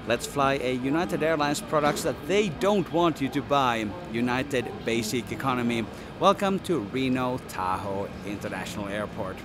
Let's fly a United Airlines products that they don't want you to buy. United Basic Economy. Welcome to Reno Tahoe International Airport.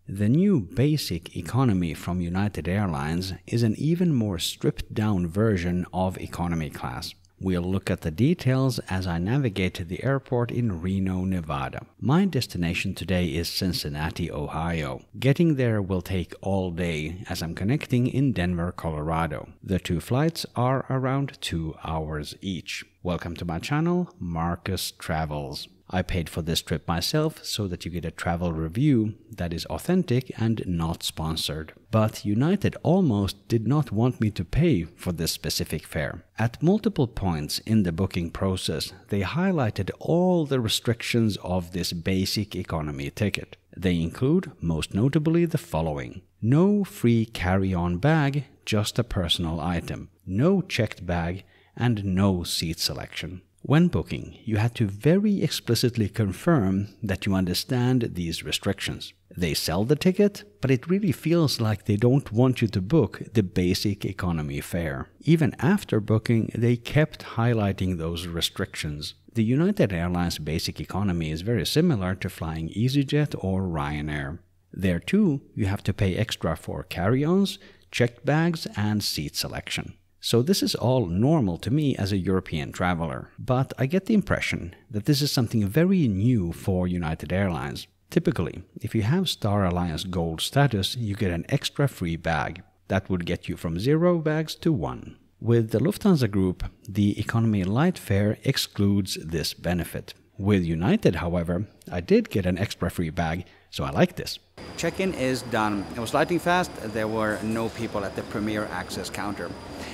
The new Basic Economy from United Airlines is an even more stripped down version of economy class. We'll look at the details as I navigate the airport in Reno, Nevada. My destination today is Cincinnati, Ohio. Getting there will take all day as I'm connecting in Denver, Colorado. The two flights are around 2 hours each. Welcome to my channel, Markus Travels. I paid for this trip myself so that you get a travel review that is authentic and not sponsored. But United almost did not want me to pay for this specific fare. At multiple points in the booking process, they highlighted all the restrictions of this basic economy ticket. They include, most notably, the following: no free carry-on bag, just a personal item, no checked bag, and no seat selection. When booking, you had to very explicitly confirm that you understand these restrictions. They sell the ticket, but it really feels like they don't want you to book the basic economy fare. Even after booking, they kept highlighting those restrictions. The United Airlines Basic Economy is very similar to flying EasyJet or Ryanair. There too, you have to pay extra for carry-ons, checked bags, and seat selection. So this is all normal to me as a European traveler, but I get the impression that this is something very new for United Airlines. Typically, if you have Star Alliance Gold status, you get an extra free bag. That would get you from 0 bags to 1. With the Lufthansa Group, the Economy Light fare excludes this benefit. With United, however, I did get an extra free bag, so I like this. Check-in is done. It was lightning fast. There were no people at the Premier Access counter.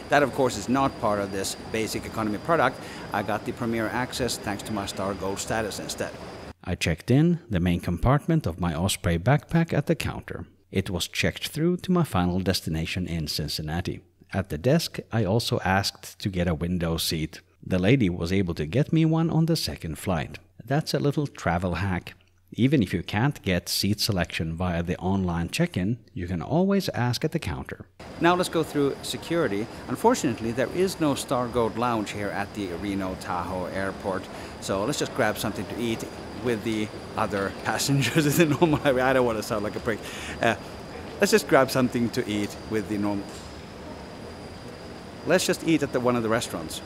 That, of course, is not part of this basic economy product. I got the Premier Access thanks to my Star Gold status instead. I checked in the main compartment of my Osprey backpack at the counter. It was checked through to my final destination in Cincinnati. At the desk, I also asked to get a window seat. The lady was able to get me one on the second flight. That's a little travel hack. Even if you can't get seat selection via the online check-in, you can always ask at the counter. Now let's go through security. Unfortunately, there is no Star Gold Lounge here at the Reno Tahoe Airport. So let's just grab something to eat with the other passengers in the normal area. I don't want to sound like a prick. Let's just grab something to eat with the normal. Let's just eat at one of the restaurants.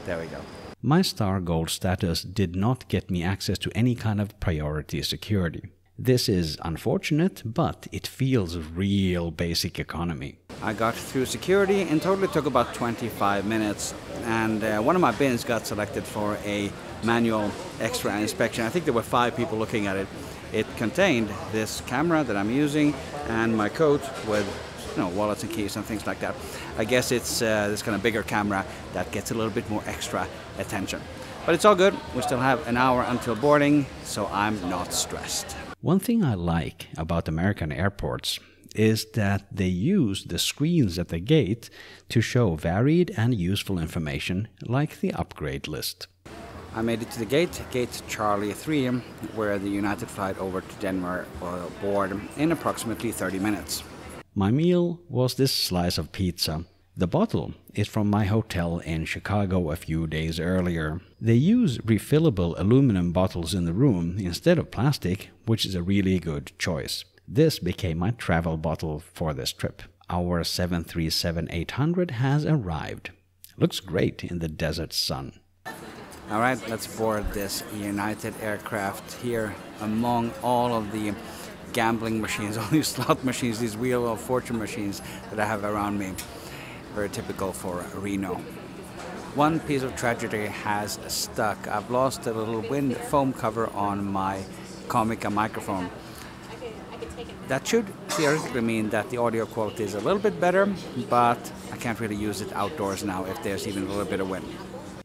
There we go. My Star Gold status did not get me access to any kind of priority security. This is unfortunate, but it feels real basic economy. I got through security and totally took about 25 minutes. And one of my bins got selected for a manual extra inspection. I think there were 5 people looking at it. It contained this camera that I'm using and my coat with wallets and keys and things like that. I guess it's this kind of bigger camera that gets a little bit more extra attention. But it's all good. We still have an hour until boarding, so I'm not stressed. One thing I like about American airports is that they use the screens at the gate to show varied and useful information like the upgrade list. I made it to the gate Charlie 3, where the United flight over to Denver will board in approximately 30 minutes. My meal was this slice of pizza. The bottle is from my hotel in Chicago a few days earlier. They use refillable aluminum bottles in the room instead of plastic, which is a really good choice. This became my travel bottle for this trip. Our 737-800 has arrived. Looks great in the desert sun. All right, let's board this United aircraft here among all of the gambling machines, all these slot machines, these Wheel of Fortune machines that I have around me. Very typical for Reno. One piece of tragedy has stuck. I've lost a little wind foam cover on my Comica microphone. That should theoretically mean that the audio quality is a little bit better, but I can't really use it outdoors now if there's even a little bit of wind.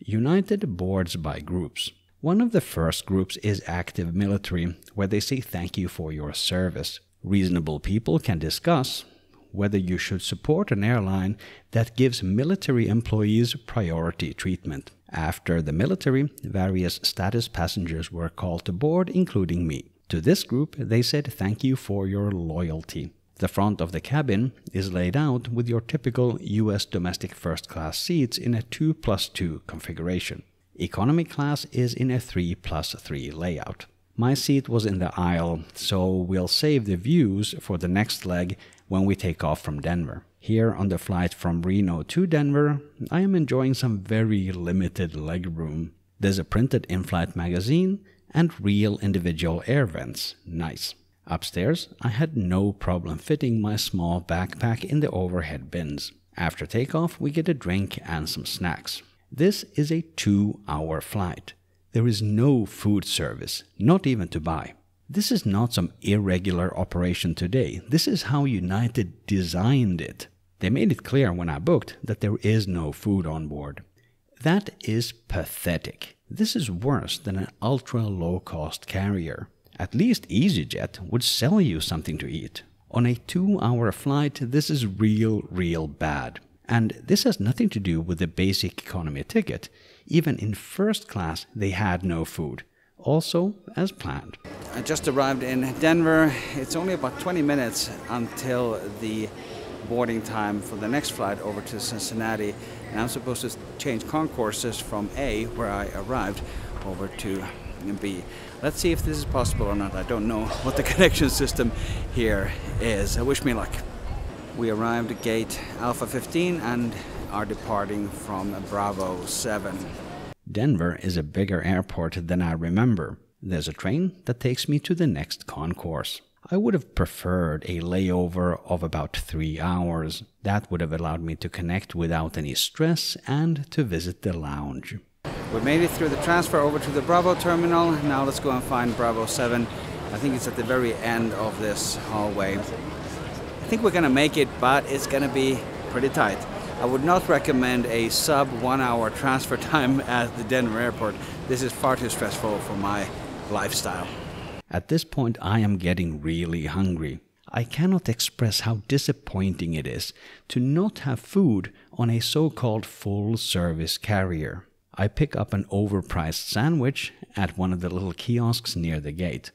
United boards by groups. One of the first groups is active military, where they say thank you for your service. Reasonable people can discuss whether you should support an airline that gives military employees priority treatment. After the military, various status passengers were called to board, including me. To this group, they said thank you for your loyalty. The front of the cabin is laid out with your typical US domestic first class seats in a 2+2 configuration. Economy class is in a 3+3 layout. My seat was in the aisle, so we'll save the views for the next leg when we take off from Denver. Here on the flight from Reno to Denver, I am enjoying some very limited legroom. There's a printed in-flight magazine and real individual air vents. Nice. Upstairs, I had no problem fitting my small backpack in the overhead bins. After takeoff, we get a drink and some snacks. This is a 2-hour flight. There is no food service, not even to buy. This is not some irregular operation today. This is how United designed it. They made it clear when I booked that there is no food on board. That is pathetic. This is worse than an ultra-low-cost carrier. At least EasyJet would sell you something to eat. On a 2-hour flight, this is real bad. And this has nothing to do with the basic economy ticket. Even in first class, they had no food. Also, as planned. I just arrived in Denver. It's only about 20 minutes until the boarding time for the next flight over to Cincinnati. And I'm supposed to change concourses from A, where I arrived, over to B. Let's see if this is possible or not. I don't know what the connection system here is. Wish me luck. We arrived at gate Alpha 15 and are departing from Bravo 7. Denver is a bigger airport than I remember. There's a train that takes me to the next concourse. I would have preferred a layover of about 3 hours. That would have allowed me to connect without any stress and to visit the lounge. We made it through the transfer over to the Bravo terminal. Now let's go and find Bravo 7. I think it's at the very end of this hallway. I think we're going to make it, but it's going to be pretty tight. I would not recommend a sub 1 hour transfer time at the Denver airport. This is far too stressful for my lifestyle. At this point, I am getting really hungry. I cannot express how disappointing it is to not have food on a so-called full-service carrier. I pick up an overpriced sandwich at one of the little kiosks near the gate.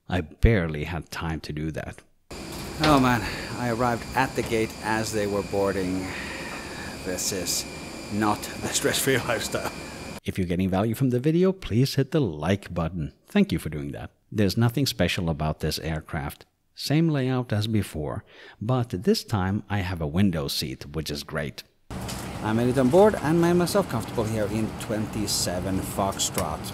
I barely had time to do that. Oh man, I arrived at the gate as they were boarding. This is not the stress-free lifestyle. If you're getting value from the video, please hit the like button. Thank you for doing that. There's nothing special about this aircraft. Same layout as before, but this time I have a window seat, which is great. I made it on board and made myself comfortable here in 27 Foxtrot.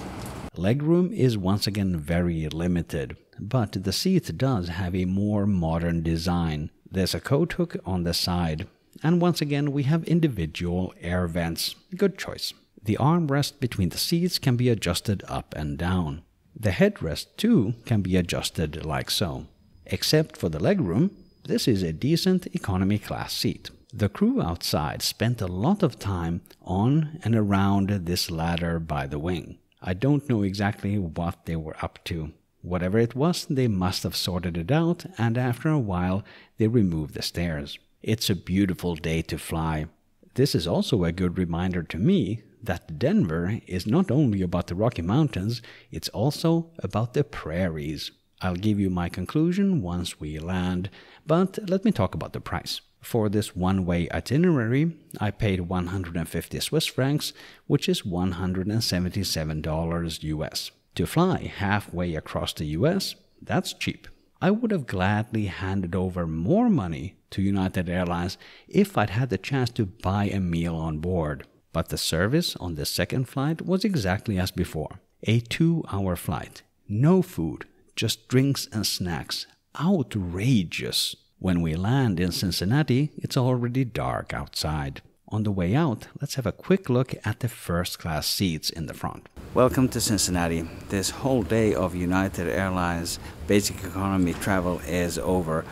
Legroom is once again very limited, but the seat does have a more modern design. There's a coat hook on the side, and once again we have individual air vents. Good choice. The armrest between the seats can be adjusted up and down. The headrest too can be adjusted like so. Except for the legroom, this is a decent economy class seat. The crew outside spent a lot of time on and around this ladder by the wing. I don't know exactly what they were up to. Whatever it was, they must have sorted it out, and after a while they removed the stairs. It's a beautiful day to fly. This is also a good reminder to me that Denver is not only about the Rocky Mountains, it's also about the prairies. I'll give you my conclusion once we land, but let me talk about the price. For this one-way itinerary, I paid 150 Swiss francs, which is $177 US. To fly halfway across the US, that's cheap. I would have gladly handed over more money to United Airlines if I'd had the chance to buy a meal on board. But the service on the second flight was exactly as before. A 2-hour flight. No food, just drinks and snacks. Outrageous. When we land in Cincinnati, it's already dark outside. On the way out, let's have a quick look at the first-class seats in the front. Welcome to Cincinnati. This whole day of United Airlines basic economy travel is over,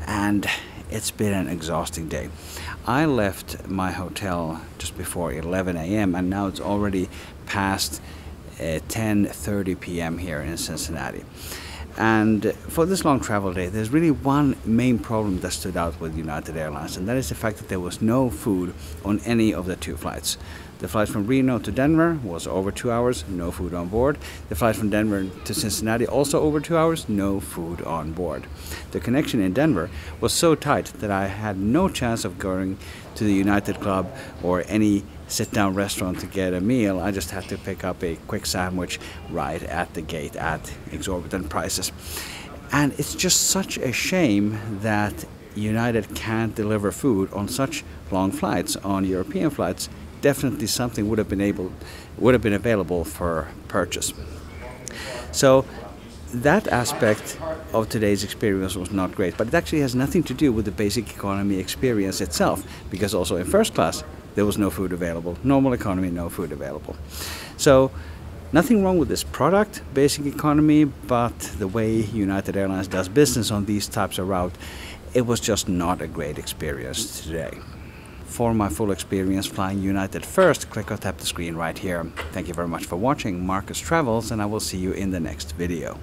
and it's been an exhausting day. I left my hotel just before 11 a.m. and now it's already past 10:30 p.m. here in Cincinnati. And for this long travel day, there's really one main problem that stood out with United Airlines, and that is the fact that there was no food on any of the two flights. The flight from Reno to Denver was over 2 hours, no food on board. The flight from Denver to Cincinnati, also over 2 hours, no food on board. The connection in Denver was so tight that I had no chance of going to the United Club or any sit-down restaurant to get a meal. I just had to pick up a quick sandwich right at the gate at exorbitant prices. And it's just such a shame that United can't deliver food on such long flights, on European flights. Definitely something would have been available for purchase. So that aspect of today's experience was not great, but it actually has nothing to do with the basic economy experience itself, because also in first class there was no food available. Normal economy, no food available. So nothing wrong with this product, basic economy, but the way United Airlines does business on these types of routes, it was just not a great experience today. For my full experience flying United first, click or tap the screen right here. Thank you very much for watching Markus Travels, and I will see you in the next video.